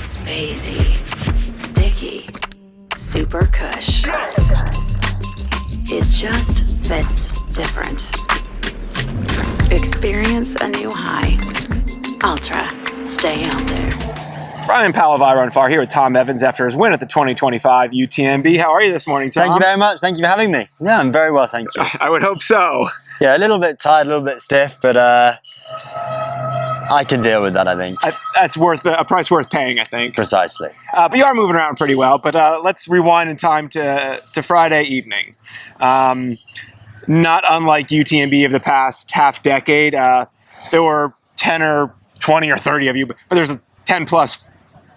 Spacey, sticky, super cush. It just fits different. Experience a new high. Ultra, stay out there. Brian Powell of I Run Far here with Tom Evans after his win at the 2025 UTMB. How are you this morning, Tom? Thank you very much. Thank you for having me. Yeah, I'm very well, thank you. I would hope so. Yeah, a little bit tired, a little bit stiff, but I can deal with that, I think. That's worth a price worth paying, I think. Precisely. But you are moving around pretty well. But let's rewind in time to Friday evening. Not unlike UTMB of the past half decade, there were 10 or 20 or 30 of you, but there's 10 plus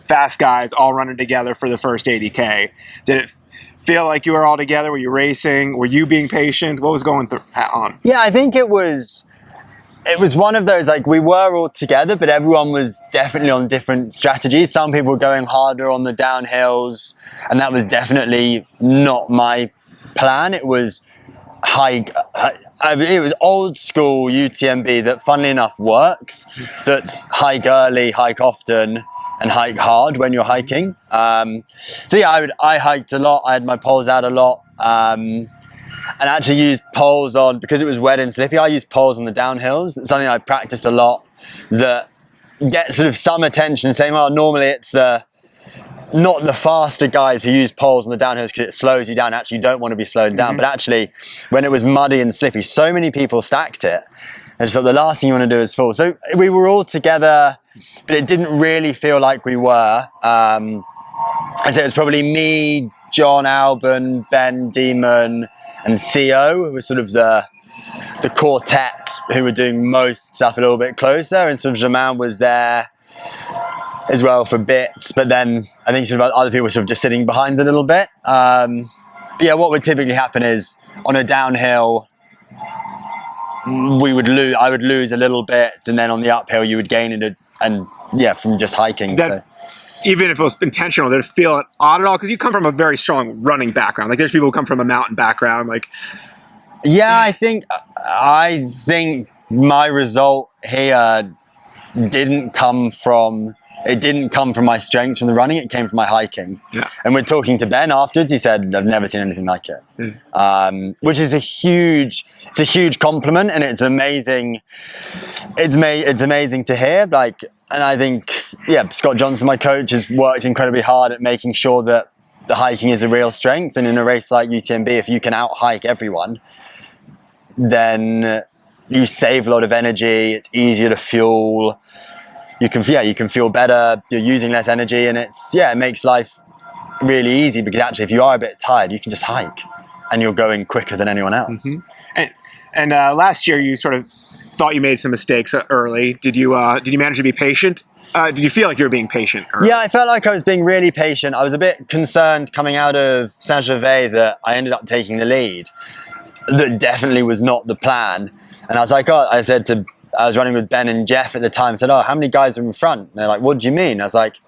fast guys all running together for the first 80K. Did it feel like you were all together? Were you racing? Were you being patient? What was going on? Yeah, I think it was one of those, like, we were all together, but everyone was definitely on different strategies. Some people were going harder on the downhills, and that was definitely not my plan. It was it was old school UTMB that, funnily enough, works. That's hike early, hike often, and hike hard when you're hiking. So yeah, I hiked a lot. I had my poles out a lot, and actually used poles on, because it was wet and slippy. I used poles on the downhills. It's something I practiced a lot that gets sort of some attention, saying, well, normally it's not the faster guys who use poles on the downhills because it slows you down. Actually, you don't want to be slowed down. But actually, when it was muddy and slippy, so many people stacked it. And so the last thing you want to do is fall. So we were all together, but it didn't really feel like we were. I said it was probably me, John Alban, Ben Demon, and Theo, who were sort of the quartet who were doing most stuff a little bit closer. And sort of Jamin was there as well for bits, but then I think sort of other people were sort of just sitting behind a little bit. But yeah, what would typically happen is on a downhill, I would lose a little bit, and then on the uphill you would gain it, and yeah, from just hiking. Even if it was intentional, did it feel odd at all? Because you come from a very strong running background. Like, there's people who come from a mountain background. Like, yeah, I think my result here didn't come from my strengths from the running. It came from my hiking. Yeah. And we're talking to Ben afterwards. He said, "I've never seen anything like it," which is a huge compliment, and it's amazing. It's amazing to hear. Like, and I think, yeah, Scott Johnson, my coach, has worked incredibly hard at making sure that the hiking is a real strength. And in a race like UTMB, if you can out hike everyone, then you save a lot of energy. It's easier to fuel. You can feel better. You're using less energy, and it makes life really easy, because actually, if you are a bit tired, you can just hike, and you're going quicker than anyone else. Mm-hmm. And last year, you sort of thought you made some mistakes early. Did you manage to be patient? Did you feel like you were being patient early? Yeah, I felt like I was being really patient. I was a bit concerned coming out of Saint-Gervais that I ended up taking the lead. That definitely was not the plan. And I was like, I was running with Ben and Jeff at the time. I said, "Oh, how many guys are in front?" And they're like, "What do you mean?" I was like,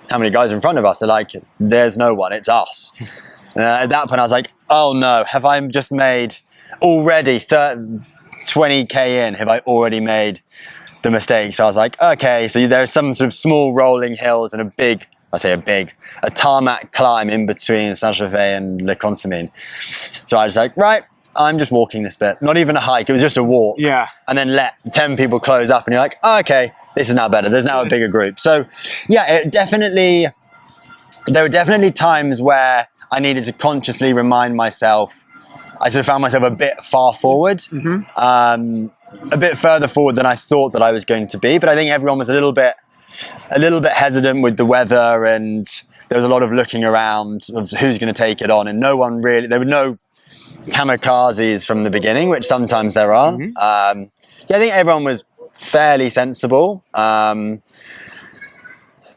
"How many guys are in front of us?" They're like, "There's no one, it's us." And at that point I was like, "Oh no, have I just made already 20K in? Have I already made the mistake?" So I was like, okay, so there's some sort of small rolling hills and a tarmac climb in between Saint-Gervais and Le Contamine. So I was like, right, I'm just walking this bit. Not even a hike, it was just a walk. Yeah. And then let 10 people close up, and you're like, oh, okay, this is now better. There's now a bigger group. So yeah, there were definitely times where I needed to consciously remind myself. I sort of found myself a bit far forward, a bit further forward than I thought that I was going to be. But I think everyone was a little bit hesitant with the weather, and there was a lot of looking around of who's going to take it on, and there were no kamikazes from the beginning, which sometimes there are. I think everyone was fairly sensible. But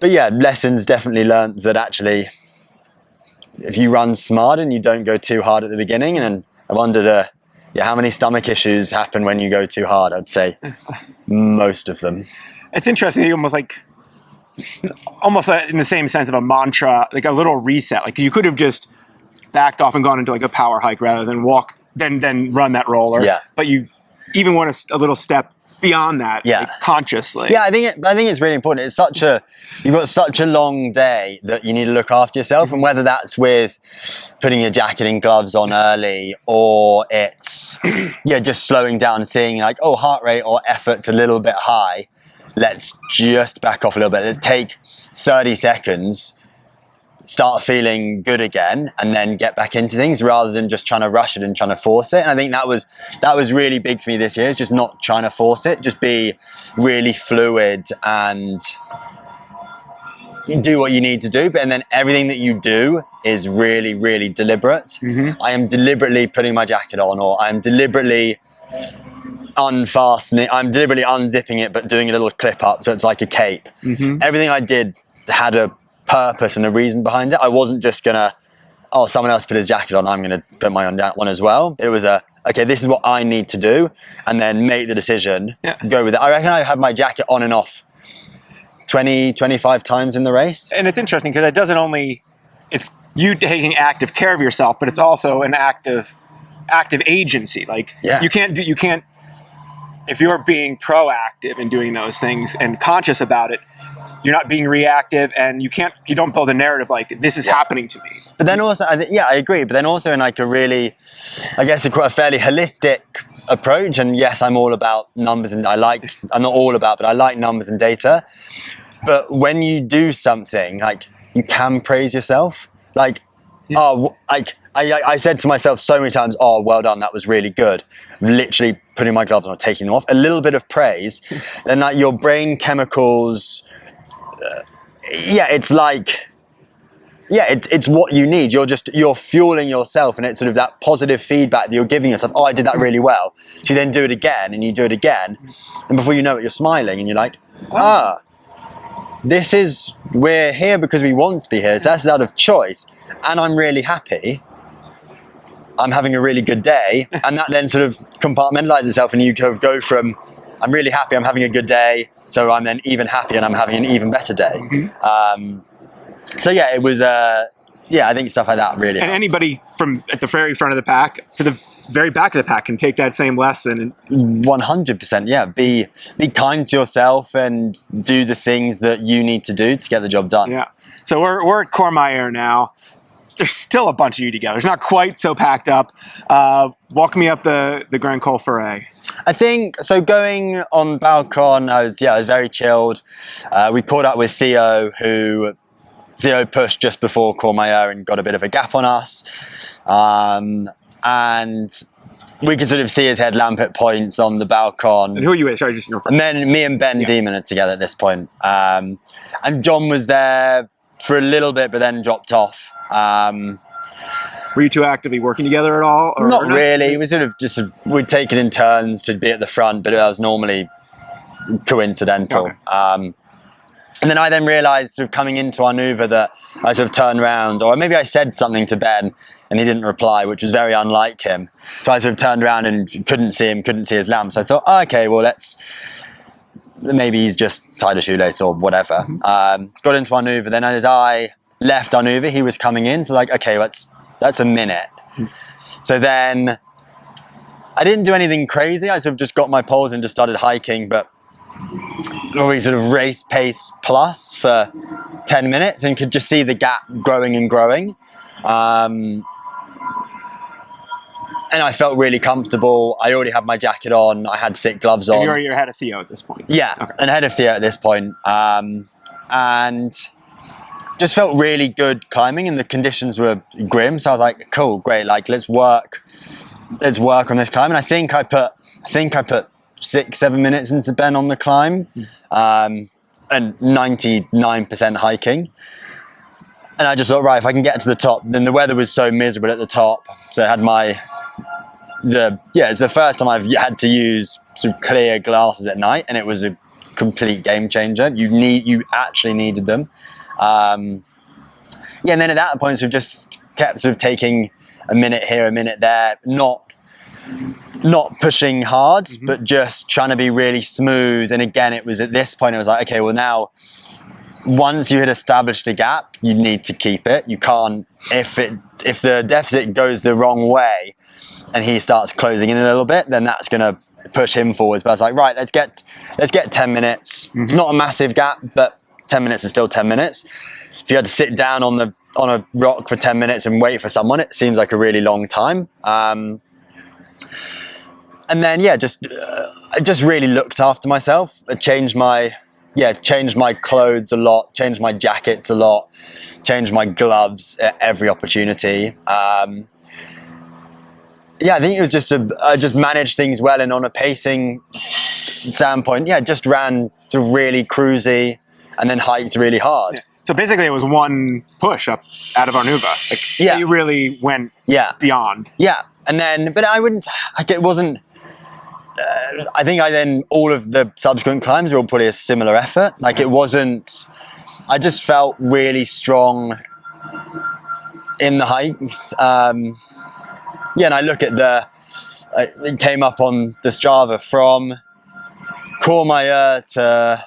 yeah, lessons definitely learned that actually, if you run smart and you don't go too hard at the beginning, and I wonder how many stomach issues happen when you go too hard. I'd say most of them. It's interesting, almost in the same sense of a mantra, like a little reset. Like, you could have just backed off and gone into like a power hike rather than run that roller. Yeah. But you even went a little step beyond that, Yeah. like, consciously. Yeah, I think it's really important. You've got such a long day that you need to look after yourself, and whether that's with putting your jacket and gloves on early, or it's just slowing down, seeing like, oh, heart rate or effort's a little bit high. Let's just back off a little bit. Let's take 30 seconds, start feeling good again, and then get back into things, rather than just trying to rush it and trying to force it. And I think that was really big for me this year, is just not trying to force it, just be really fluid and do what you need to do. And then everything that you do is really, really deliberate. I am deliberately putting my jacket on, or I'm deliberately unfastening, I'm deliberately unzipping it but doing a little clip up so it's like a cape. Everything I did had a purpose and a reason behind it. I wasn't just gonna, oh, someone else put his jacket on, I'm gonna put my own one as well. It was okay, this is what I need to do, and then make the decision, go with it. I reckon I had my jacket on and off 20, 25 times in the race. And it's interesting because it doesn't only, it's you taking active care of yourself, but it's also an active agency. Like you can't, if you're being proactive in doing those things and conscious about it, you're not being reactive, and you don't build a narrative like, this is happening to me. But then also, I agree. But then also in like a really, I guess, a fairly holistic approach. And yes, I'm all about numbers, and I'm not all about, but I like numbers and data. But when you do something, like, you can praise yourself. Like, I said to myself so many times, oh, well done, that was really good. Literally putting my gloves on or taking them off. A little bit of praise, then like your brain chemicals, it's like, it's what you need. You're fueling yourself, and it's sort of that positive feedback that you're giving yourself. Oh, I did that really well. So you then do it again, and you do it again. And before you know it, you're smiling, and you're like, we're here because we want to be here. So that's out of choice. And I'm really happy. I'm having a really good day. And that then sort of compartmentalizes itself, and you go from, I'm really happy, I'm having a good day, so I'm then even happier and I'm having an even better day. So yeah, it was, I think stuff like that really helped. Anybody from at the very front of the pack to the very back of the pack can take that same lesson. 100%, yeah. Be kind to yourself and do the things that you need to do to get the job done. Yeah. So we're at Courmayeur now. There's still a bunch of you together. It's not quite so packed up. Walk me up the Grand Col Ferret. I think, so going on Balcon, I was very chilled. We caught up with Theo pushed just before Courmayeur and got a bit of a gap on us. And we could sort of see his headlamp at points on the Balcon. And who are you with? Sorry, just your friend. And then me and Ben Demon are together at this point. And John was there for a little bit, but then dropped off. Were you two actively working together at all? Or not really. It was sort of just, we'd take it in turns to be at the front, but it was normally coincidental. Okay. And then I realised, sort of coming into Arnuva, that I sort of turned around, or maybe I said something to Ben and he didn't reply, which was very unlike him. So I sort of turned around and couldn't see his lamp. So I thought, okay, well, maybe he's just tied a shoelace or whatever. Got into Arnuva. Then as I left Arnuva, he was coming in. So like, okay, that's a minute. So then I didn't do anything crazy. I sort of just got my poles and just started hiking, but we sort of race pace plus for 10 minutes and could just see the gap growing and growing. And I felt really comfortable. I already had my jacket on. I had thick gloves on. You're ahead of Theo at this point. Yeah, okay. And ahead of Theo at this point. And just felt really good climbing, and the conditions were grim. So I was like, cool, great. Like, let's work on this climb. And I think I put 6-7 minutes into Ben on the climb, and 99% hiking. And I just thought, right, if I can get to the top, then the weather was so miserable at the top. So I had it's the first time I've had to use sort of clear glasses at night, and it was a complete game changer. You actually needed them. And then at that point, so just kept sort of taking a minute here, a minute there, not pushing hard, but just trying to be really smooth. And again, it was at this point, it was like, okay, well now, once you had established a gap, you need to keep it. You can't, if the deficit goes the wrong way and he starts closing in a little bit, then that's going to push him forwards. But I was like, right, let's get 10 minutes. It's not a massive gap, but 10 minutes is still 10 minutes. If you had to sit down on a rock for 10 minutes and wait for someone, it seems like a really long time. And then I just really looked after myself. I changed my clothes a lot, changed my jackets a lot, changed my gloves at every opportunity. I think it was just I just managed things well, and on a pacing standpoint, just ran to really cruisy and then hiked really hard. Yeah. So basically, it was one push up out of Arnuva. Like, you really went beyond. Yeah, and then, but I wouldn't, like, it wasn't, I think all of the subsequent climbs were all probably a similar effort. Like, it wasn't, I just felt really strong in the hikes. And I look at it came up on the Strava from Courmayeur to,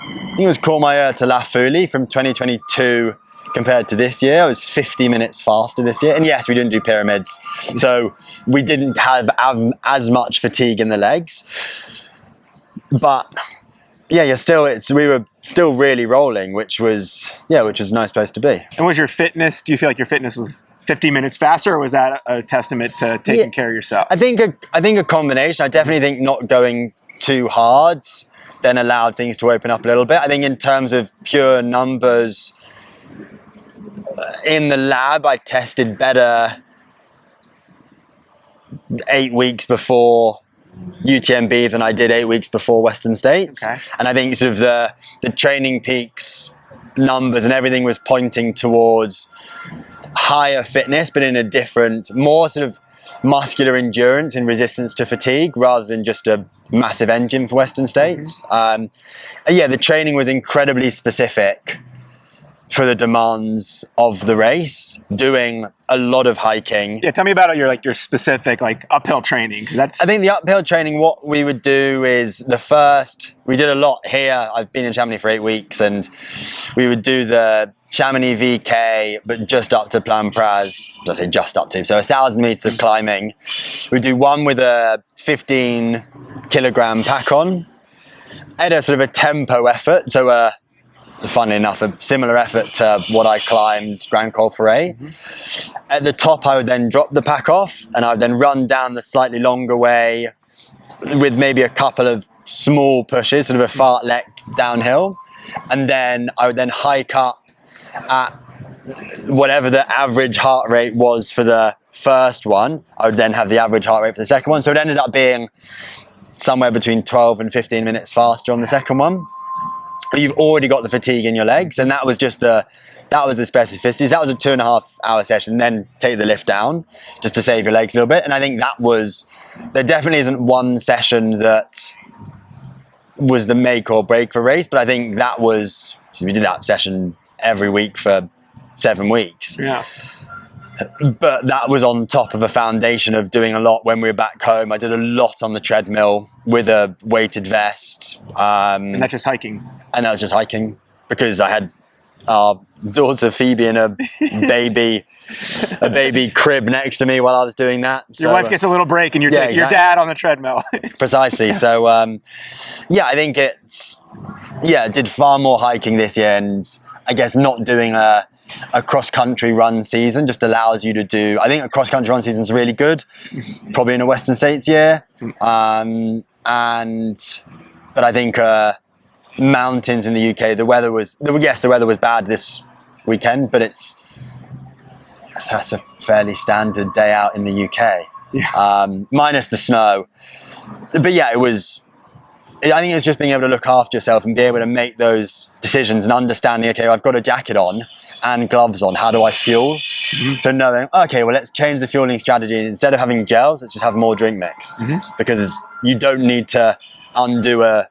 I think it was Courmayeur to La Folie from 2022 compared to this year. I was 50 minutes faster this year. And yes, we didn't do pyramids, so we didn't have as much fatigue in the legs. But we were still really rolling, which was a nice place to be. And was your fitness, do you feel like your fitness was 50 minutes faster, or was that a testament to taking care of yourself? I think a combination. I definitely think not going too hard then allowed things to open up a little bit. I think in terms of pure numbers, in the lab, I tested better 8 weeks before UTMB than I did 8 weeks before Western States. Okay. And I think sort of the training peaks numbers and everything was pointing towards higher fitness, but in a different, more sort of muscular endurance and resistance to fatigue rather than just a massive engine for Western States. The training was incredibly specific for the demands of the race, doing a lot of hiking. Yeah, tell me about your specific uphill training. I think the uphill training, what we would do is we did a lot here. I've been in Chamonix for 8 weeks, and we would do the Chamonix VK, but just up to Plan Praz. I say just up to, so 1,000 meters of climbing. We do one with a 15 kilogram pack on, at a sort of a tempo effort. So funnily enough, a similar effort to what I climbed Grand Col Ferret. At the top, I would then drop the pack off, and I would then run down the slightly longer way with maybe a couple of small pushes, sort of a fartlek downhill. And then I would then hike up at whatever the average heart rate was for the first one. I would then have the average heart rate for the second one. So it ended up being somewhere between 12 and 15 minutes faster on the second one. You've already got the fatigue in your legs, and that was the specificities. That was a 2.5 hour session, then take the lift down just to save your legs a little bit. And I think there definitely isn't one session that was the make or break for a race, but I think we did that session every week for 7 weeks. Yeah. But that was on top of a foundation of doing a lot when we were back home. I did a lot on the treadmill with a weighted vest. And that's just hiking. And that was just hiking because I had our daughter Phoebe in a baby crib next to me while I was doing that. Your wife gets a little break and you're your dad on the treadmill. Precisely. So, I think did far more hiking this year, and I guess not doing a cross-country run season just allows you to do, I think a cross-country run season is really good, probably in a Western States year. But I think mountains in the UK, the weather was bad this weekend, but that's a fairly standard day out in the UK, minus the snow. But I think it's just being able to look after yourself and be able to make those decisions and understanding, okay, I've got a jacket on and gloves on, how do I fuel? So knowing, okay, well, let's change the fueling strategy. Instead of having gels, let's just have more drink mix, because you don't need to undo a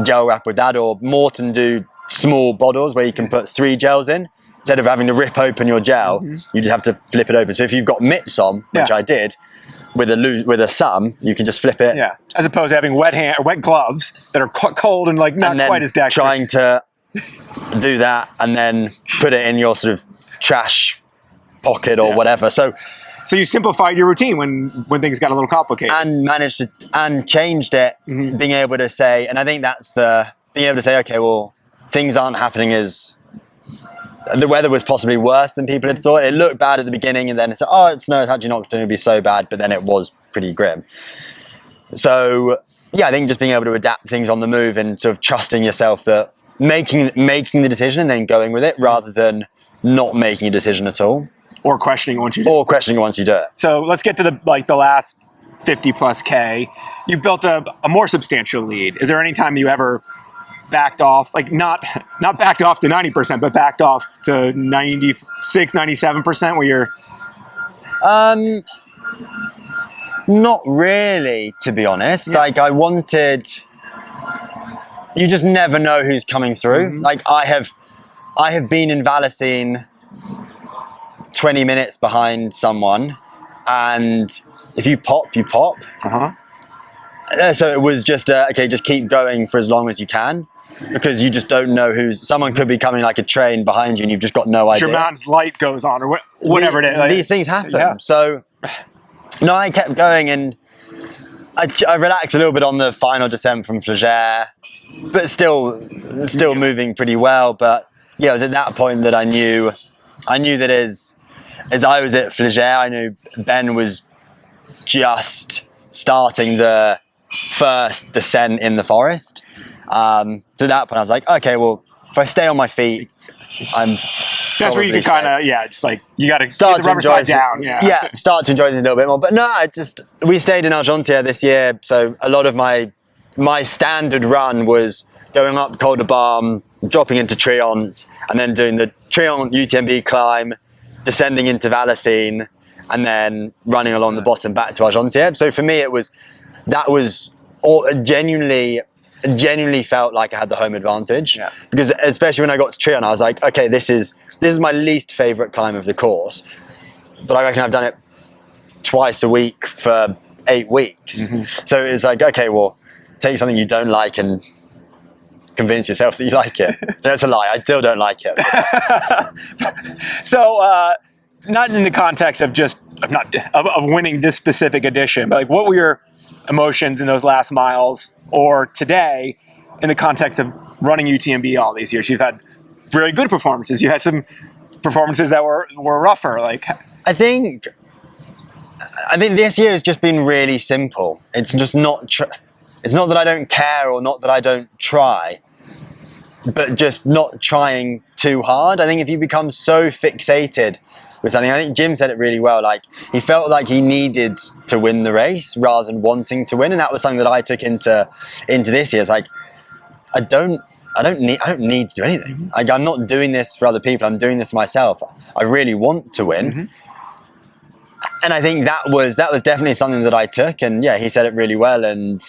gel wrap with that, or Morton do small bottles where you can put 3 gels in. Instead of having to rip open your gel, you just have to flip it open. So if you've got mitts on, which I did, with a thumb, you can just flip it. Yeah, as opposed to having wet gloves that are cold and not quite as dexterous. Trying to do that and then put it in your sort of trash pocket or whatever. So So you simplified your routine when things got a little complicated. And managed to, and changed it, being able to say, and I think that's being able to say, okay, well, things aren't happening as, the weather was possibly worse than people had thought. It looked bad at the beginning, and then it's like, oh, it's actually not going to be so bad, but then it was pretty grim. So yeah, I think just being able to adapt things on the move and sort of trusting yourself that making the decision and then going with it rather than not making a decision at all. Or questioning once you do. Or questioning once you do it. So let's get to the last 50 plus K. You've built a more substantial lead. Is there any time you ever backed off, like not backed off to 90%, but backed off to 96, 97% where you're... Not really, to be honest. Yeah. Like you just never know who's coming through. Like I have been in Valacine 20 minutes behind someone, and if you pop, you pop. So it was just okay, just keep going for as long as you can, because you just don't know someone could be coming like a train behind you and you've just got no idea. Your mountain's light goes on or whatever it is. Like, these things happen. Yeah. So no, I kept going, and I relaxed a little bit on the final descent from Flagere, but still moving pretty well. But yeah, it was at that point that I knew that as I was at Flagere, I knew Ben was just starting the first descent in the forest. So at that point I was like, okay, well, if I stay on my feet, that's where you can kind of, just like, you got to start get the rubber side down. Yeah, start to enjoy things a little bit more. But no, we stayed in Argentière this year, so a lot of my standard run was going up Col de Balme, dropping into Triant, and then doing the Triant UTMB climb, descending into Valacine, and then running along the bottom back to Argentière. So for me, that was all genuinely felt like I had the home advantage, because especially when I got to Triant, I was like, okay, this is my least favorite climb of the course, but I reckon I've done it twice a week for 8 weeks. So it's like, okay, well, take something you don't like and convince yourself that you like it. That's a lie. I still don't like it. So not in the context of just of winning this specific edition, but like, what were your emotions in those last miles or today in the context of running UTMB all these years? You've had very good performances. You had some performances that were rougher. Like, I think this year has just been really simple. It's just not it's not that I don't care or not that I don't try, but just not trying too hard. I think if you become so fixated with something, I think Jim said it really well, like he felt like he needed to win the race rather than wanting to win, and that was something that I took into this year. It's like I don't need to do anything. Like, I'm not doing this for other people, I'm doing this for myself. I really want to win. And I think that was definitely something that I took, and yeah, he said it really well, and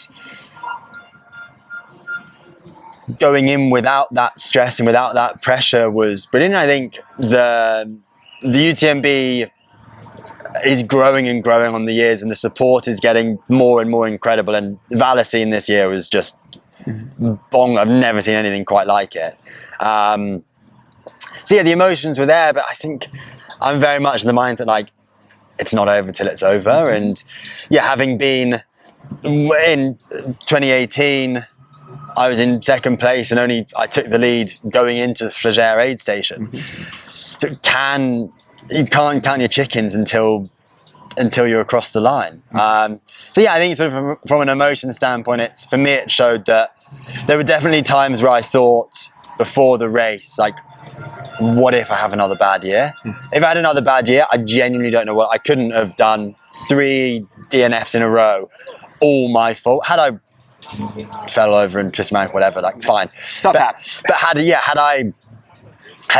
going in without that stress and without that pressure was brilliant. I think the UTMB is growing and growing on the years, and the support is getting more and more incredible, and Valacine this year was just bong. I've never seen anything quite like it. So yeah, the emotions were there, but I think I'm very much in the mindset like it's not over till it's over. And yeah, having been in 2018, I was in second place and I took the lead going into the Flagere aid station. So you can't count your chickens until you're across the line. So yeah, I think sort of from an emotion standpoint, for me it showed that there were definitely times where I thought before the race, like, what if I have another bad year? If I had another bad year, I genuinely don't know what. I couldn't have done 3 DNFs in a row, all my fault. Had I fell over and twisted my ankle, whatever, like, fine. Stuff happens. But had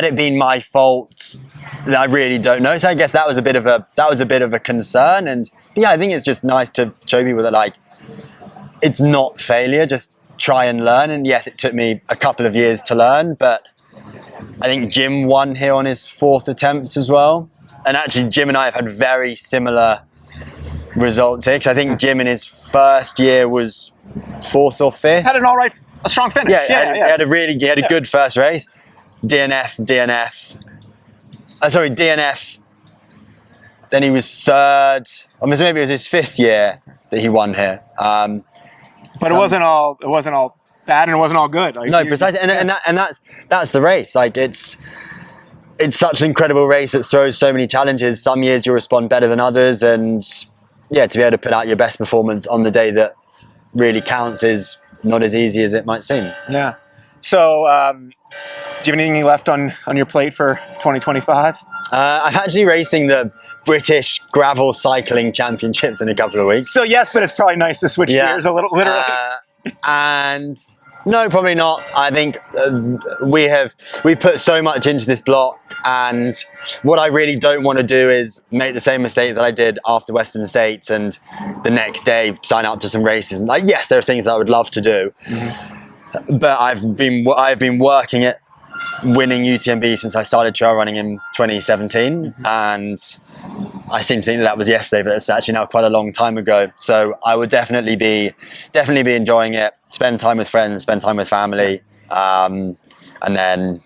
it been my fault, I really don't know. So I guess that was a bit of a concern. And yeah, I think it's just nice to show people that, like, it's not failure, just try and learn. And yes, it took me a couple of years to learn, but I think Jim won here on his 4th attempt as well. And actually Jim and I have had very similar results here, because I think Jim in his first year was 4th or 5th. Had a strong finish. He had a good first race. DNF. DNF. then he was third. Or maybe it was his 5th year that he won here. But it wasn't all bad, and it wasn't all good. Like, no, precisely, and that's the race. Like it's such an incredible race that throws so many challenges. Some years you respond better than others, and yeah, to be able to put out your best performance on the day that really counts is not as easy as it might seem. Yeah. So, do you have anything left on your plate for 2025? I'm actually racing the British Gravel Cycling Championships in a couple of weeks. So yes, but it's probably nice to switch gears a little, literally. And no, probably not. I think we put so much into this block, and what I really don't want to do is make the same mistake that I did after Western States and the next day sign up to some races. And like, yes, there are things that I would love to do, but I've been working at winning UTMB since I started trail running in 2017, and I seem to think that was yesterday, but it's actually now quite a long time ago. So I would definitely be enjoying it. Spend time with friends, spend time with family, and then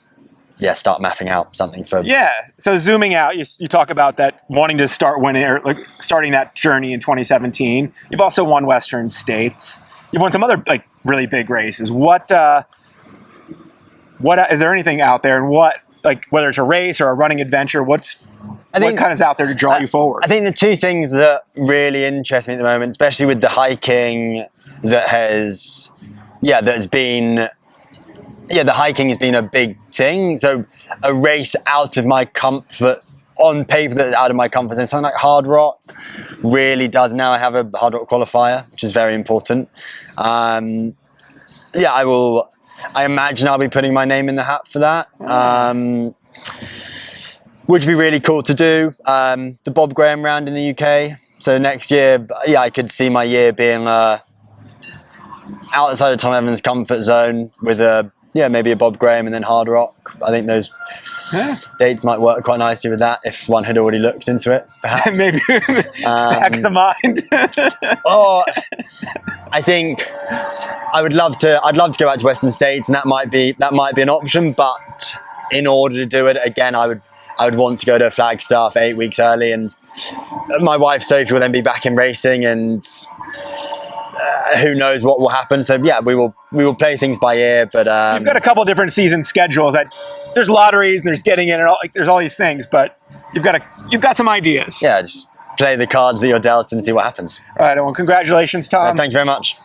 start mapping out something for. Yeah. So zooming out, you talk about that wanting to start winning, or like starting that journey in 2017. You've also won Western States. You've won some other like really big races. What is there anything out there, and what, like, whether it's a race or a running adventure, what kind of is out there to draw you forward? I think the two things that really interest me at the moment, especially with the hiking the hiking has been a big thing. So a race out of my comfort, on paper that's out of my comfort zone, something like Hard Rock really does. Now I have a Hard Rock qualifier, which is very important. I imagine I'll be putting my name in the hat for that, which would be really cool to do. The Bob Graham round in the UK. So next year, I could see my year being outside of Tom Evans' comfort zone with maybe a Bob Graham and then Hard Rock. I think those dates might work quite nicely with that if one had already looked into it, perhaps. Maybe back of the mind. Or I think I'd love to go back to Western States, and that might be an option. But in order to do it again, I would want to go to Flagstaff 8 weeks early, and my wife Sophie will then be back in racing, and who knows what will happen. So we will play things by ear. But you've got a couple different season schedules. There's lotteries and there's getting in, and there's all these things. But you've got some ideas. Yeah, just play the cards that you're dealt and see what happens. All right. Well, congratulations, Tom. Thank you very much.